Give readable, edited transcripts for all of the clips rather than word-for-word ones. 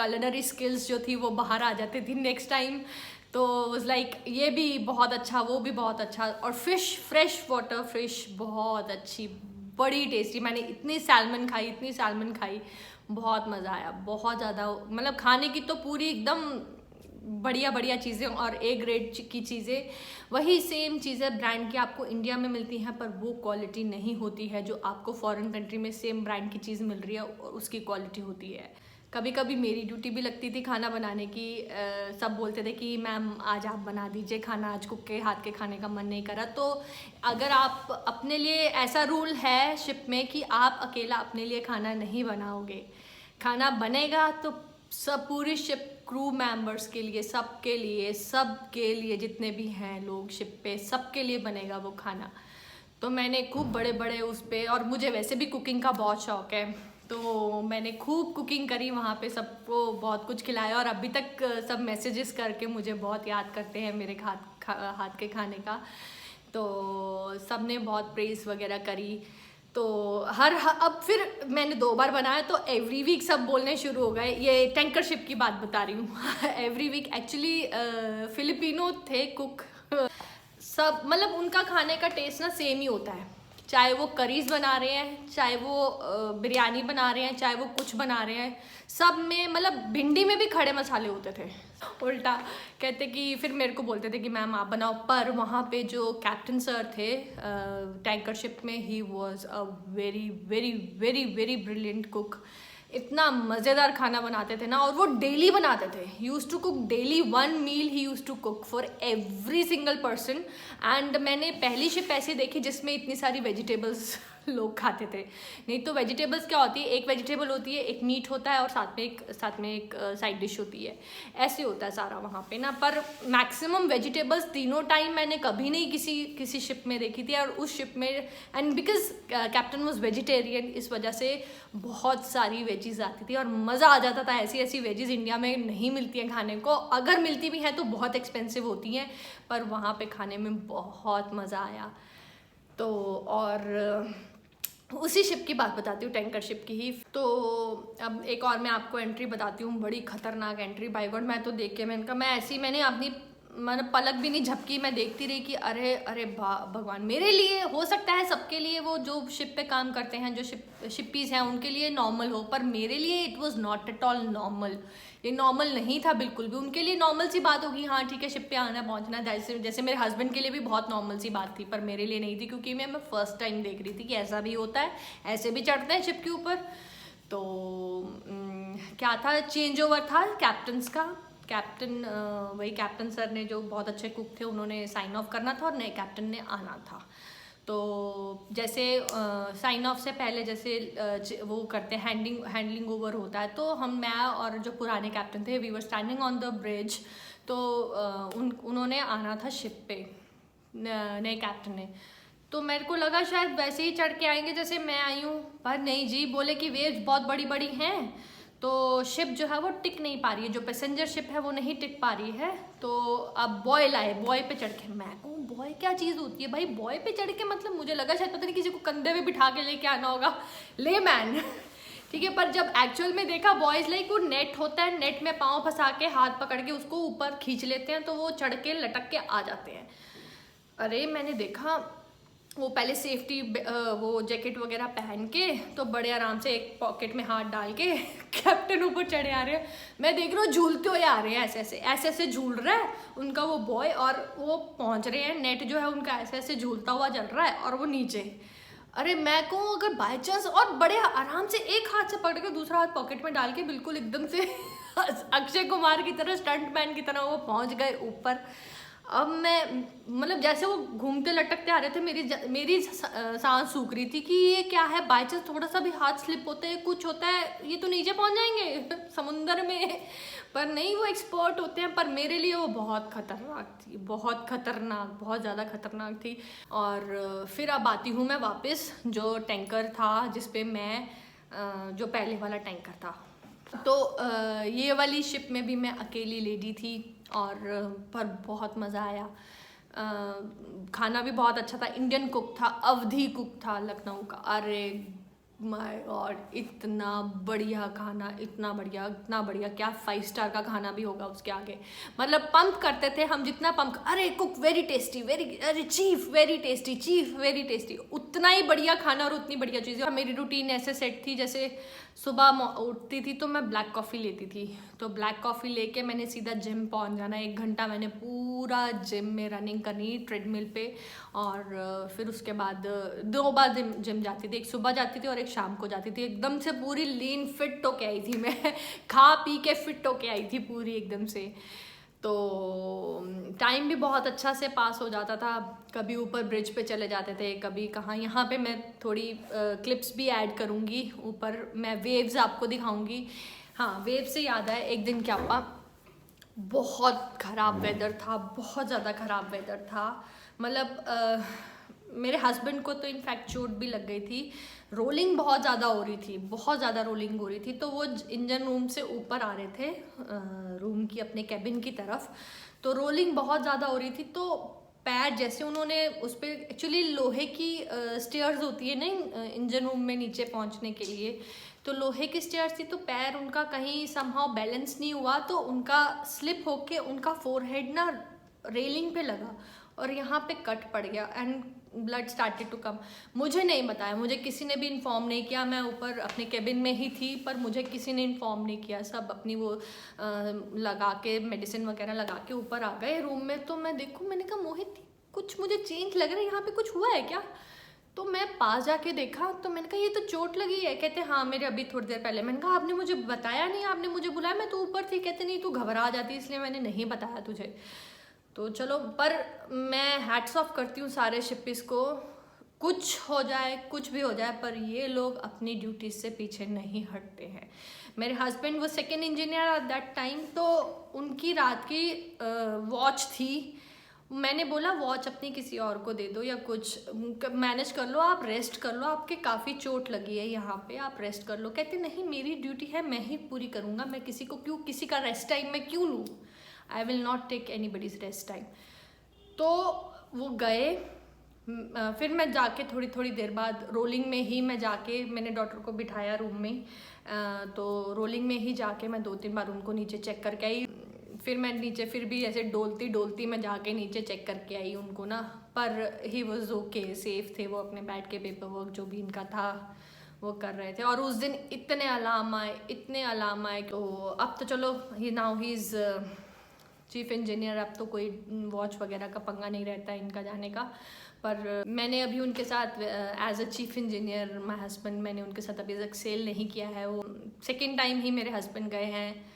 culinary skills जो थी वो बाहर आ जाती थी नेक्स्ट टाइम। तो वाज लाइक ये भी बहुत अच्छा, वो भी बहुत अच्छा। और फिश, फ्रेश वाटर फिश बहुत अच्छी, बड़ी टेस्टी। मैंने इतनी सैल्मन खाई, इतनी सैल्मन खाई, बहुत मज़ा आया, बहुत ज़्यादा। मतलब खाने की तो पूरी एकदम बढ़िया बढ़िया चीज़ें और ए ग्रेड की चीज़ें, वही सेम चीज़ें ब्रांड की आपको इंडिया में मिलती हैं, पर वो क्वालिटी नहीं होती है जो आपको फॉरेन कंट्री में सेम ब्रांड की चीज़ मिल रही है और उसकी क्वालिटी होती है। कभी कभी मेरी ड्यूटी भी लगती थी खाना बनाने की। सब बोलते थे कि मैम आज आप बना दीजिए खाना, आज कुक के हाथ के खाने का मन नहीं करा। तो अगर आप अपने लिए, ऐसा रूल है शिप में कि आप अकेला अपने लिए खाना नहीं बनाओगे, खाना बनेगा तो सब पूरी शिप क्रू मेंबर्स के लिए, सबके लिए जितने भी हैं लोग शिप पे, सबके लिए बनेगा वो खाना। तो मैंने खूब बड़े बड़े उस पे, और मुझे वैसे भी कुकिंग का बहुत शौक है, तो मैंने खूब कुकिंग करी वहाँ पे, सबको बहुत कुछ खिलाया। और अभी तक सब मैसेजेस करके मुझे बहुत याद करते हैं मेरे हाथ के खाने का। तो सब ने बहुत प्रेज़ वगैरह करी। तो अब फिर मैंने 2 बार बनाया तो एवरी वीक सब बोलने शुरू हो गए। ये टैंकर शिप की बात बता रही हूँ। एवरी वीक एक्चुअली फिलिपिनो थे कुक, सब मतलब उनका खाने का टेस्ट ना सेम ही होता है, चाहे वो करीज बना रहे हैं, चाहे वो बिरयानी बना रहे हैं, चाहे वो कुछ बना रहे हैं, सब में मतलब भिंडी में भी खड़े मसाले होते थे। उल्टा कहते कि फिर मेरे को बोलते थे कि मैम आप बनाओ। पर वहाँ पे जो कैप्टन सर थे टैंकर शिप में, he was a very very very very brilliant cook. इतना मज़ेदार खाना बनाते थे ना, और वो डेली बनाते थे। Use to cook daily 1 meal, he use to cook for every single person. And मैंने पहली शिप ऐसी देखी जिसमें इतनी सारी वेजिटेबल्स लोग खाते थे। नहीं तो वेजिटेबल्स क्या होती है, एक वेजिटेबल होती है, एक मीट होता है और साथ में एक साइड डिश होती है, ऐसे होता है सारा वहाँ पे ना। पर मैक्सिमम वेजिटेबल्स तीनों टाइम मैंने कभी नहीं किसी शिप में देखी थी। और उस शिप में, and because captain was vegetarian, इस वजह से बहुत सारी वेजीज आती थी और मज़ा आ जाता था। ऐसी ऐसी वेजीज इंडिया में नहीं मिलती हैं खाने को, अगर मिलती भी हैं तो बहुत एक्सपेंसिव होती हैं, पर वहाँ पे खाने में बहुत मज़ा आया। तो और उसी शिप की बात बताती हूँ, टैंकर शिप की ही। तो अब एक और मैं आपको एंट्री बताती हूँ, बड़ी खतरनाक एंट्री। बाय गॉड, मैं तो देख के मैंने अपनी मतलब पलक भी नहीं झपकी, मैं देखती रही कि अरे अरे भगवान, मेरे लिए हो सकता है, सबके लिए, वो जो शिप पे काम करते हैं, जो शिप्पीज हैं, उनके लिए नॉर्मल हो, पर मेरे लिए it was not at all normal. ये नॉर्मल नहीं था बिल्कुल भी। उनके लिए नॉर्मल सी बात होगी, हाँ ठीक है शिप पे आना पहुंचना, जैसे मेरे हस्बैंड के लिए भी बहुत नॉर्मल सी बात थी, पर मेरे लिए नहीं थी, क्योंकि मैं फर्स्ट टाइम देख रही थी कि ऐसा भी होता है, ऐसे भी चढ़ते हैं शिप के ऊपर। तो क्या था, चेंज ओवर था कैप्टन्स का। वही कैप्टन सर ने, जो बहुत अच्छे कुक थे, उन्होंने साइन ऑफ करना था और नए कैप्टन ने आना था। तो जैसे साइन ऑफ से पहले जैसे वो करते हैं, हैंडलिंग ओवर होता है, तो मैं और जो पुराने कैप्टन थे, we were standing on the bridge. तो उन्होंने आना था शिप पे, नए कैप्टन ने। तो मेरे को लगा शायद वैसे ही चढ़ के आएंगे जैसे मैं आई हूँ, पर नहीं जी, बोले कि वेव्स बहुत बड़ी बड़ी हैं, तो शिप जो है वो टिक नहीं पा रही है, जो पैसेंजर शिप है वो नहीं टिक पा रही है। तो अब बॉय लाए, बॉय पे चढ़ के, मैं कहूँ बॉय क्या चीज़ होती है भाई, बॉय पे चढ़ के, मतलब मुझे लगा शायद पता नहीं किसी को कंधे पे बिठा के लेके आना होगा, ले मैन। ठीक है, पर जब एक्चुअल में देखा, बॉयज लाइक वो नेट होता है, नेट में पाँव फंसा के हाथ पकड़ के उसको ऊपर खींच लेते हैं, तो वो चढ़ के लटक के आ जाते हैं। अरे मैंने देखा वो पहले सेफ्टी वो जैकेट वगैरह पहन के, तो बड़े आराम से एक पॉकेट में हाथ डाल के कैप्टन ऊपर चढ़े आ रहे हैं। मैं देख रहा हूँ झूलते हुए आ रहे हैं, ऐसे ऐसे झूल रहा है उनका वो बॉय, और वो पहुँच रहे हैं, नेट जो है उनका ऐसे ऐसे झूलता हुआ चल रहा है और वो नीचे। अरे मैं कहूँ अगर बाई चांस, और बड़े आराम से एक हाथ से पकड़ के दूसरा हाथ पॉकेट में डाल के बिल्कुल एकदम से अक्षय कुमार की तरह, स्टंट मैन की तरह वो पहुँच गए ऊपर। अब मैं मतलब जैसे वो घूमते लटकते आ रहे थे, मेरी सांस सूख रही थी कि ये क्या है, बाई चांस थोड़ा सा भी हाथ स्लिप होते हैं, कुछ होता है, ये तो नीचे पहुंच जाएंगे समुंदर में। पर नहीं, वो एक्सपर्ट होते हैं। पर मेरे लिए वो बहुत खतरनाक थी, बहुत खतरनाक, बहुत ज़्यादा खतरनाक थी। और फिर अब आती हूँ मैं वापस, जो टैंकर था जिसपे मैं, जो पहले वाला टैंकर था, तो ये वाली शिप में भी मैं अकेली लेडी थी, और पर बहुत मज़ा आया। खाना भी बहुत अच्छा था, इंडियन कुक था, अवधी कुक था लखनऊ का। अरे माय गॉड, इतना बढ़िया खाना, इतना बढ़िया, क्या 5 स्टार का खाना भी होगा उसके आगे। मतलब पंप करते थे हम, जितना पंप, अरे कुक वेरी टेस्टी, अरे chief very tasty, chief very tasty, उतना ही बढ़िया खाना और उतनी बढ़िया चीज़ें। मेरी रूटीन ऐसे सेट थी, जैसे सुबह उठती थी तो मैं ब्लैक कॉफ़ी लेती थी, तो ब्लैक कॉफ़ी लेके मैंने सीधा जिम पहुंच जाना। 1 घंटा मैंने पूरा जिम में रनिंग करनी ट्रेडमिल पे, और फिर उसके बाद 2 बार जिम जाती थी, एक सुबह जाती थी और एक शाम को जाती थी। एकदम से पूरी लीन फिट होके आई थी मैं खा पी के फिट होके आई थी पूरी एकदम से। तो टाइम भी बहुत अच्छा से पास हो जाता था, कभी ऊपर ब्रिज पे चले जाते थे, कभी कहाँ। यहाँ पे मैं थोड़ी क्लिप्स भी ऐड करूँगी, ऊपर मैं वेव्स आपको दिखाऊंगी। हाँ, वेव से याद आया, एक दिन क्या हुआ, बहुत ख़राब वेदर था, बहुत ज़्यादा ख़राब वेदर था। मतलब मेरे हस्बैंड को तो इनफैक्ट चोट भी लग गई थी, रोलिंग बहुत ज़्यादा हो रही थी, बहुत ज़्यादा रोलिंग हो रही थी। तो वो इंजन रूम से ऊपर आ रहे थे रूम की, अपने कैबिन की तरफ, तो रोलिंग बहुत ज़्यादा हो रही थी। तो पैर जैसे उन्होंने उस पर, एक्चुअली लोहे की स्टेयर्स होती है ना इंजन रूम में नीचे पहुंचने के लिए, तो लोहे की स्टेयर्स थी, तो पैर उनका कहीं समहाउ बैलेंस नहीं हुआ, तो उनका स्लिप होके उनका फोरहेड ना रेलिंग पे लगा और यहाँ पे कट पड़ गया and blood started to come. मुझे नहीं बताया, मुझे किसी ने भी इन्फॉर्म नहीं किया। मैं ऊपर अपने केबिन में ही थी, पर मुझे किसी ने इन्फॉर्म नहीं किया। सब अपनी वो लगा के मेडिसिन वगैरह लगा के ऊपर आ गए रूम में। तो मैं देखूँ, मैंने कहा मोहित कुछ मुझे चेंज लग रहा है, यहाँ पे कुछ हुआ है क्या? तो मैं पास जाके देखा, तो मैंने कहा ये तो चोट लगी है। कहते हाँ मेरे अभी थोड़ी देर पहले। मैंने कहा आपने मुझे बताया नहीं, आपने मुझे बुलाया, मैं तो ऊपर थी। कहते नहीं तू घबरा जाती इसलिए मैंने नहीं बताया तुझे। तो चलो, पर मैं हैट्स ऑफ करती हूँ सारे शिपिस को, कुछ हो जाए कुछ भी हो जाए, पर ये लोग अपनी ड्यूटी से पीछे नहीं हटते हैं। मेरे हस्बैंड वो second engineer at that time, तो उनकी रात की वॉच थी। मैंने बोला वॉच अपनी किसी और को दे दो या कुछ मैनेज कर लो, आप रेस्ट कर लो, आपके काफ़ी चोट लगी है यहाँ पे, आप रेस्ट कर लो। कहते नहीं मेरी ड्यूटी है, मैं ही पूरी करूँगा, मैं किसी को क्यों, किसी का रेस्ट टाइम मैं क्यों लूँ, I will not take anybody's rest time. तो वो गए। फिर मैं जाके थोड़ी देर बाद रोलिंग में ही मैं जाके, मैंने डॉक्टर को बिठाया रूम में, तो रोलिंग में ही जाके मैं 2-3 बार उनको नीचे चेक करके आई। फिर मैं नीचे फिर भी ऐसे डोलती मैं जाके नीचे चेक करके आई उनको ना, पर ही वॉज ओके, सेफ थे वो, अपने बैठ के पेपर वर्क जो भी इनका था वो कर रहे थे। और उस दिन इतने अलार्म आए, तो अब तो चलो he now he is chief engineer, अब तो कोई वॉच वगैरह का पंगा नहीं रहता है इनका जाने का। पर मैंने अभी उनके साथ as a chief engineer, my husband, मैंने उनके साथ अभी तक सेल नहीं किया है। वो सेकेंड टाइम ही मेरे हस्बैंड गए हैं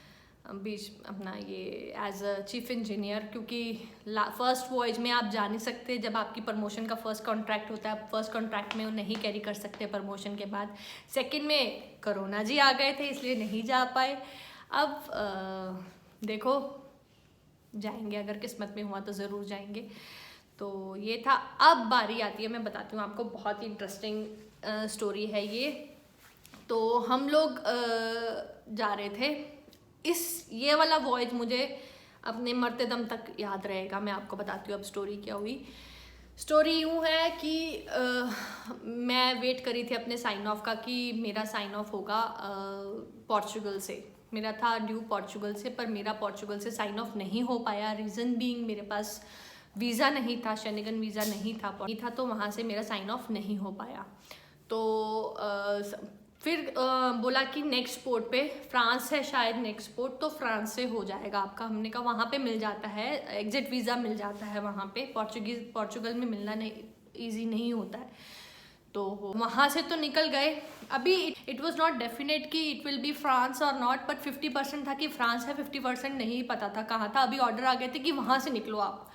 बीच अपना ये एज अ चीफ इंजीनियर, क्योंकि फर्स्ट वॉयज में आप जा नहीं सकते, जब आपकी प्रमोशन का फर्स्ट कॉन्ट्रैक्ट होता है, फर्स्ट कॉन्ट्रैक्ट में वो नहीं कैरी कर सकते प्रमोशन के बाद। सेकंड में कोरोना जी आ गए थे, इसलिए नहीं जा पाए। अब देखो जाएंगे, अगर किस्मत में हुआ तो ज़रूर जाएंगे। तो ये था। अब बारी आती है, मैं बताती हूँ आपको, बहुत ही इंटरेस्टिंग स्टोरी है ये। तो हम लोग जा रहे थे, ये वाला वॉयज मुझे अपने मरते दम तक याद रहेगा। मैं आपको बताती हूँ अब स्टोरी क्या हुई। स्टोरी यूँ है कि मैं वेट करी थी अपने साइन ऑफ का, कि मेरा साइन ऑफ होगा पोर्चुगल से, मेरा था ड्यू पोर्चुगल से, पर मेरा पोर्चुगल से साइन ऑफ नहीं हो पाया। रीज़न बीइंग मेरे पास वीज़ा नहीं था, शेंगन वीज़ा नहीं था, तो वहाँ से मेरा साइन ऑफ नहीं हो पाया। तो फिर बोला कि नेक्स्ट पोर्ट पे, फ्रांस है शायद नेक्स्ट पोर्ट, तो फ्रांस से हो जाएगा आपका। हमने कहा वहाँ पे मिल जाता है, एग्जिट वीज़ा मिल जाता है वहाँ पे, पोर्चुगल में मिलना नहीं ईजी नहीं होता है। तो वहाँ से तो निकल गए। अभी इट वॉज नॉट डेफिनेट कि इट विल बी फ्रांस और नॉट, बट 50% था कि फ्रांस है, 50% नहीं पता था कहाँ था। अभी ऑर्डर आ गए थे कि वहाँ से निकलो आप,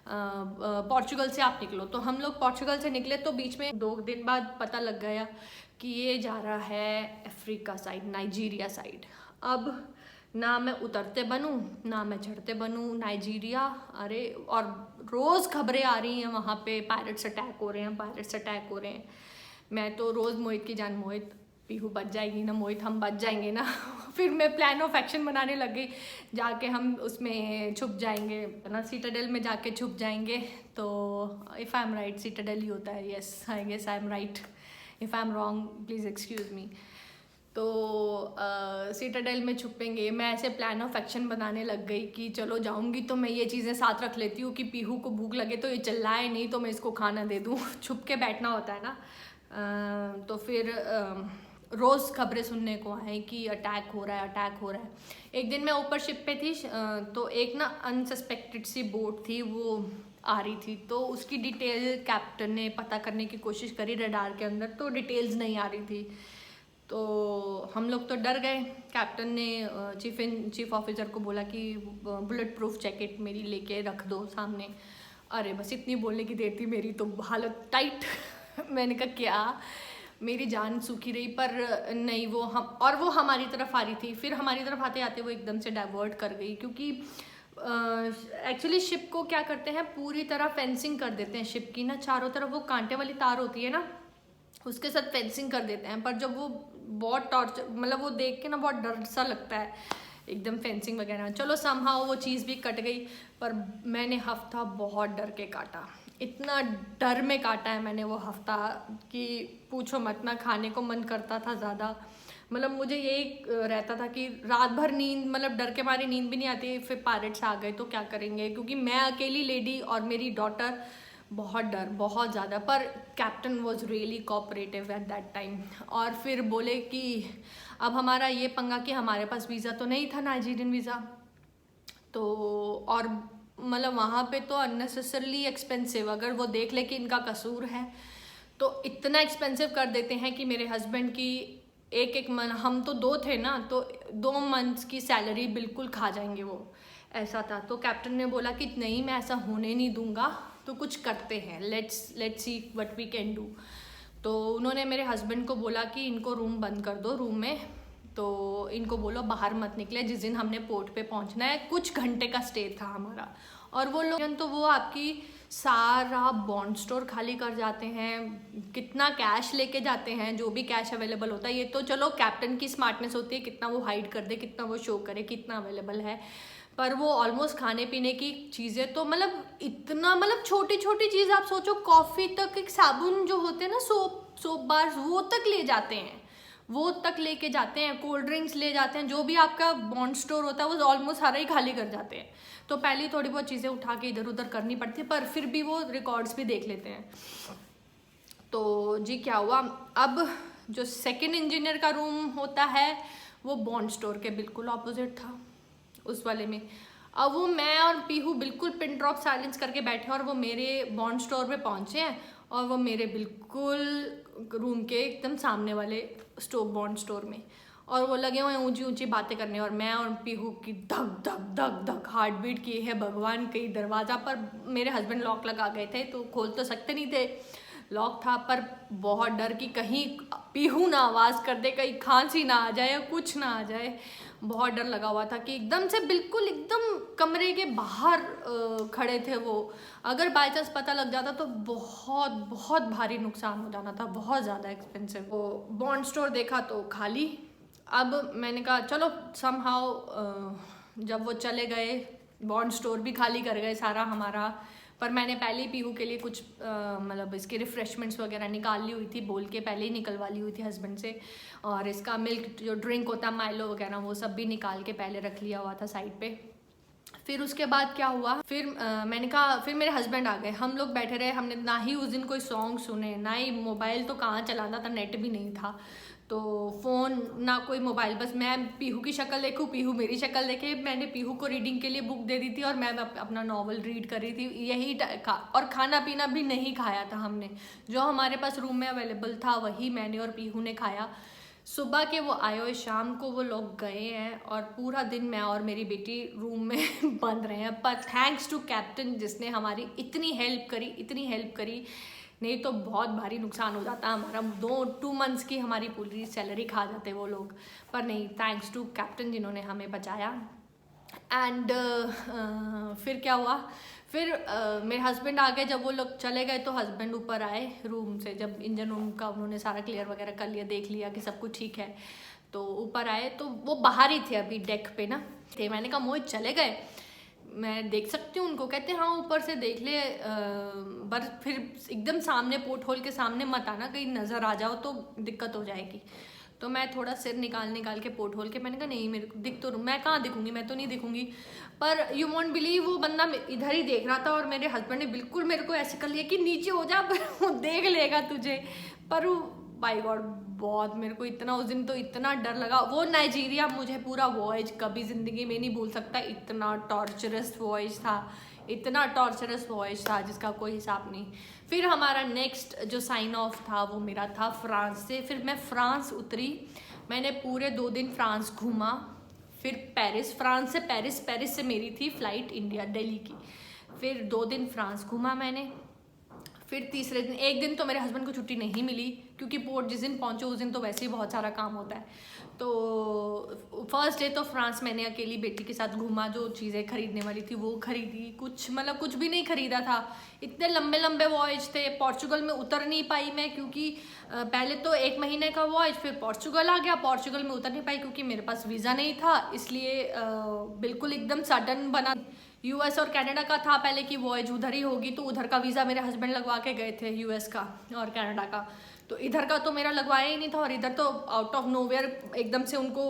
पोर्चुगल से आप निकलो। तो हम लोग पोर्चुगल से निकले, तो बीच में 2 दिन बाद पता लग गया कि ये जा रहा है अफ्रीका साइड, नाइजीरिया साइड। अब ना मैं उतरते बनूं ना मैं चढ़ते बनूं, नाइजीरिया। अरे, और रोज़ खबरें आ रही हैं वहाँ पे, पायरेट्स अटैक हो रहे हैं। मैं तो रोज़ मोहित की जान, मोहित पीहू बच जाएगी ना, मोहित हम बच जाएंगे ना फिर मैं प्लान ऑफ एक्शन बनाने लग गई, जाके हम उसमें छुप जाएंगे ना, सिटाडेल में जाके छुप जाएंगे। तो if I am right, Citadel ही होता है, yes I guess I am right, if I am wrong please excuse me. तो सिटाडेल में छुपेंगे, मैं ऐसे प्लान ऑफ एक्शन बनाने लग गई कि चलो जाऊंगी तो मैं ये चीज़ें साथ रख लेती हूँ कि पीहू को भूख लगे तो ये चिल्लाए नहीं तो मैं इसको खाना दे दूँ। छुप के बैठना होता है ना। तो फिर रोज़ खबरें सुनने को आए कि अटैक हो रहा है, अटैक हो रहा है। एक दिन मैं ऊपर शिप पे थी, तो एक ना अनसस्पेक्टेड सी बोट थी, वो आ रही थी, तो उसकी डिटेल कैप्टन ने पता करने की कोशिश करी रडार के अंदर, तो डिटेल्स नहीं आ रही थी। तो हम लोग तो डर गए। कैप्टन ने चीफ ऑफिसर को बोला कि बुलेट प्रूफ जैकेट मेरी लेके रख दो सामने। अरे बस इतनी बोलने की देर थी, मेरी तो हालत टाइट। मैंने कहा क्या, मेरी जान सूखी रही, पर नहीं वो हमारी तरफ आ रही थी। फिर हमारी तरफ आते आते वो एकदम से डाइवर्ट कर गई, क्योंकि एक्चुअली शिप को क्या करते हैं, पूरी तरह फेंसिंग कर देते हैं शिप की ना, चारों तरफ वो कांटे वाली तार होती है ना, उसके साथ फेंसिंग कर देते हैं। पर जब वो बहुत टॉर्चर, मतलब वो देख के ना बहुत डर सा लगता है एकदम फेंसिंग वगैरह। चलो समहाउ वो चीज़ भी कट गई, पर मैंने हफ्ता बहुत डर के काटा, इतना डर में काटा है मैंने वो हफ्ता कि पूछो मत ना। खाने को मन करता था ज़्यादा, मतलब मुझे यही रहता था कि रात भर नींद, मतलब डर के मारे नींद भी नहीं आती। फिर पायरेट्स आ गए तो क्या करेंगे, क्योंकि मैं अकेली लेडी और मेरी डॉटर, बहुत डर, बहुत ज़्यादा। पर captain was really cooperative at that time. और फिर बोले कि अब हमारा ये पंगा कि हमारे पास वीज़ा तो नहीं था, नाइजीरियन वीज़ा, तो और मतलब वहाँ पे तो अननेसेसरली एक्सपेंसिव, अगर वो देख ले कि इनका कसूर है तो इतना एक्सपेंसिव कर देते हैं कि मेरे हस्बैंड की एक मंथ, हम तो 2 थे ना, तो 2 मंथ्स की सैलरी बिल्कुल खा जाएंगे वो, ऐसा था। तो कैप्टन ने बोला कि नहीं, मैं ऐसा होने नहीं दूंगा, तो कुछ करते हैं, let's see what we can do. तो उन्होंने मेरे हस्बैंड को बोला कि इनको रूम बंद कर दो, रूम में, तो इनको बोलो बाहर मत निकले। जिस दिन हमने पोर्ट पे पहुंचना है, कुछ घंटे का स्टे था हमारा, और वो लोग तो वो आपकी सारा बॉन्ड स्टोर खाली कर जाते हैं, कितना कैश लेके जाते हैं, जो भी कैश अवेलेबल होता है। ये तो चलो कैप्टन की स्मार्टनेस होती है, कितना वो हाइड कर दे, कितना वो शो करे कितना अवेलेबल है, पर वो ऑलमोस्ट खाने पीने की चीज़ें तो मतलब इतना, मतलब छोटी छोटी चीज़ आप सोचो, कॉफ़ी तक, एक साबुन जो होते हैं ना, सोप बार, वो तक ले जाते हैं, वो तक लेके जाते हैं, कोल्ड ड्रिंक्स ले जाते हैं, जो भी आपका बॉन्ड स्टोर होता है वो ऑलमोस्ट सारा ही खाली कर जाते हैं। तो पहले थोड़ी बहुत चीज़ें उठा के इधर उधर करनी पड़ती है, पर फिर भी वो रिकॉर्ड्स भी देख लेते हैं। तो जी क्या हुआ, अब जो सेकंड इंजीनियर का रूम होता है वो बॉन्ड स्टोर के बिल्कुल ऑपोजिट था, उस वाले में। अब वो मैं और पीहू बिल्कुल पिन ड्रॉप साइलेंस करके बैठे, और वो मेरे बॉन्ड स्टोर पे पहुंचे हैं, और वो मेरे बिल्कुल रूम के एकदम सामने वाले बॉन्ड स्टोर में, और वो लगे हुए ऊंची ऊंची बातें करने, और मैं और पीहू की धक धक धक धक हार्ट बीट की है भगवान। कहीं दरवाज़ा पर मेरे हस्बैंड लॉक लगा गए थे, तो खोल तो सकते नहीं थे, लॉक था, पर बहुत डर कि कहीं पीहू ना आवाज़ कर दे, कहीं खांसी ना आ जाए या कुछ ना आ जाए। बहुत डर लगा हुआ था कि एकदम से बिल्कुल एकदम कमरे के बाहर खड़े थे वो, अगर बाई चांस पता लग जाता तो बहुत बहुत भारी नुकसान हो जाना था, बहुत ज़्यादा एक्सपेंसिव। वो बॉन्ड स्टोर देखा तो खाली। अब मैंने कहा चलो समहाउ, जब वो चले गए, बॉन्ड स्टोर भी खाली कर गए सारा हमारा, पर मैंने पहले ही पीहू के लिए कुछ मतलब इसके रिफ़्रेशमेंट्स वगैरह निकाल ली हुई थी, बोल के पहले ही निकलवा ली हुई थी हस्बैंड से, और इसका मिल्क जो ड्रिंक होता है माइलो वगैरह, वो सब भी निकाल के पहले रख लिया हुआ था साइड पे। फिर उसके बाद क्या हुआ, फिर मैंने कहा, फिर मेरे हस्बैंड आ गए, हम लोग बैठे रहे, हमने ना ही उस दिन कोई सॉन्ग सुने, ना ही मोबाइल तो कहाँ चलाना था, नेट भी नहीं था, तो फ़ोन ना कोई मोबाइल, बस मैं पीहू की शक्ल देखूँ, पीहू मेरी शक्ल देखे। मैंने पीहू को रीडिंग के लिए बुक दे दी थी, और मैं अपना नॉवल रीड कर रही थी, यही और खाना पीना भी नहीं खाया था हमने, जो हमारे पास रूम में अवेलेबल था वही मैंने और पीहू ने खाया। सुबह के वो आए हुए, शाम को वो लोग गए हैं, और पूरा दिन मैं और मेरी बेटी रूम में बंद रहे हैं, पर थैंक्स टू कैप्टन जिसने हमारी इतनी हेल्प करी, नहीं तो बहुत भारी नुकसान हो जाता हमारा, 2 मंथ्स की हमारी पूरी सैलरी खा जाते वो लोग, पर नहीं, थैंक्स टू कैप्टन जिन्होंने हमें बचाया। एंड फिर क्या हुआ, फिर मेरे हस्बैंड आ गए, जब वो लोग चले गए तो हस्बैंड ऊपर आए रूम से, जब इंजन रूम का उन्होंने सारा क्लियर वगैरह कर लिया, देख लिया कि सब कुछ ठीक है, तो ऊपर आए, तो वो बाहर ही थे अभी डेक पे ना थे। मैंने कहा मोहित चले गए, मैं देख सकती हूँ उनको? कहते हाँ ऊपर से देख ले, पर फिर एकदम सामने पोर्ट होल के सामने मत आना, कहीं नज़र आ जाओ तो दिक्कत हो जाएगी। तो मैं थोड़ा सिर निकाल के पोर्ट होल के, मैंने कहा नहीं मेरे को दिख तो, मैं कहाँ दिखूंगी, मैं तो नहीं दिखूंगी। पर यू वॉन्ट बिलीव, वो बंदा इधर ही देख रहा था और मेरे हस्बैंड ने बिल्कुल मेरे को ऐसे कर लिया कि नीचे हो जा, वो देख लेगा तुझे। पर वो बाय गॉड बहुत मेरे को इतना उस दिन तो इतना डर लगा। वो नाइजीरिया मुझे पूरा वॉयज कभी ज़िंदगी में नहीं भूल सकता, इतना टॉर्चरस वॉयज था, इतना टॉर्चरस वॉयज था जिसका कोई हिसाब नहीं। फिर हमारा नेक्स्ट जो साइन ऑफ था वो मेरा था फ्रांस से। फिर मैं फ्रांस उतरी, मैंने पूरे 2 दिन फ्रांस घूमा। फिर पेरिस, फ्रांस से पेरिस, पेरिस से मेरी थी फ़्लाइट इंडिया दिल्ली की। फिर 2 दिन फ्रांस घूमा मैंने। फिर तीसरे दिन, एक दिन तो मेरे हस्बैंड को छुट्टी नहीं मिली क्योंकि पोर्ट जिस दिन पहुंचे उस दिन तो वैसे ही बहुत सारा काम होता है। तो फर्स्ट डे तो फ्रांस मैंने अकेली बेटी के साथ घूमा, जो चीज़ें खरीदने वाली थी वो खरीदी, कुछ मतलब कुछ भी नहीं खरीदा था। इतने लंबे लंबे वॉयज थे। पोर्चुगल में उतर नहीं पाई मैं क्योंकि पहले तो 1 महीने का वॉयज, फिर पोर्चुगल आ गया, पोर्चुगल में उतर नहीं पाई क्योंकि मेरे पास वीज़ा नहीं था, इसलिए बिल्कुल एकदम सडन बना। यूएस और कनाडा का था पहले कि वॉयज उधर ही होगी, तो उधर का वीज़ा मेरे हस्बैंड लगवा के गए थे, यूएस का और कनाडा का। तो इधर का तो मेरा लगवाया ही नहीं था, और इधर तो आउट ऑफ नोवेयर एकदम से उनको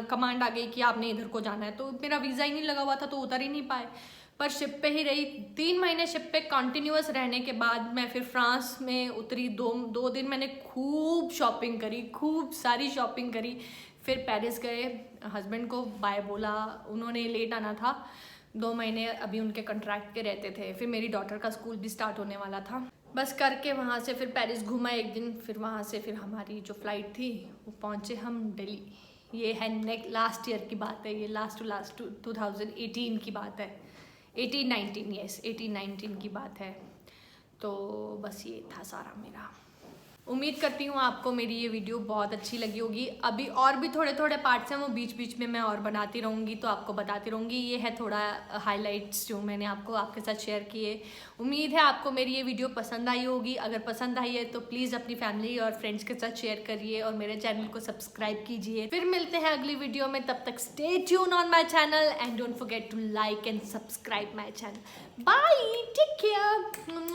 कमांड आ गई कि आपने इधर को जाना है, तो मेरा वीज़ा ही नहीं लगा हुआ था तो उतर ही नहीं पाए। पर शिप पे ही रही 3 महीने, शिप पे कंटिन्यूअस रहने के बाद मैं फिर फ्रांस में उतरी। 2 दिन मैंने खूब शॉपिंग करी, खूब सारी शॉपिंग करी। फिर पेरिस गए, हस्बैंड को बाय बोला, उन्होंने लेट आना था, 2 महीने अभी उनके कॉन्ट्रैक्ट के रहते थे। फिर मेरी डॉटर का स्कूल भी स्टार्ट होने वाला था, बस करके वहाँ से फिर पेरिस घूमा 1 दिन। फिर वहाँ से फिर हमारी जो फ़्लाइट थी वो पहुँचे हम दिल्ली। ये है लास्ट ईयर की बात है, ये लास्ट 2018 की बात है, 18-19, यस 18-19 की बात है। तो बस ये था सारा मेरा। उम्मीद करती हूँ आपको मेरी ये वीडियो बहुत अच्छी लगी होगी। अभी और भी थोड़े थोड़े पार्ट्स हैं, वो बीच बीच में मैं और बनाती रहूँगी, तो आपको बताती रहूँगी। ये है थोड़ा हाइलाइट्स जो मैंने आपके साथ शेयर किए। उम्मीद है आपको मेरी ये वीडियो पसंद आई होगी। अगर पसंद आई है तो प्लीज़ अपनी फैमिली और फ्रेंड्स के साथ शेयर करिए और मेरे चैनल को सब्सक्राइब कीजिए। फिर मिलते हैं अगली वीडियो में, तब तक stay tuned on my channel and don't forget to like and subscribe my channel. Bye, take care.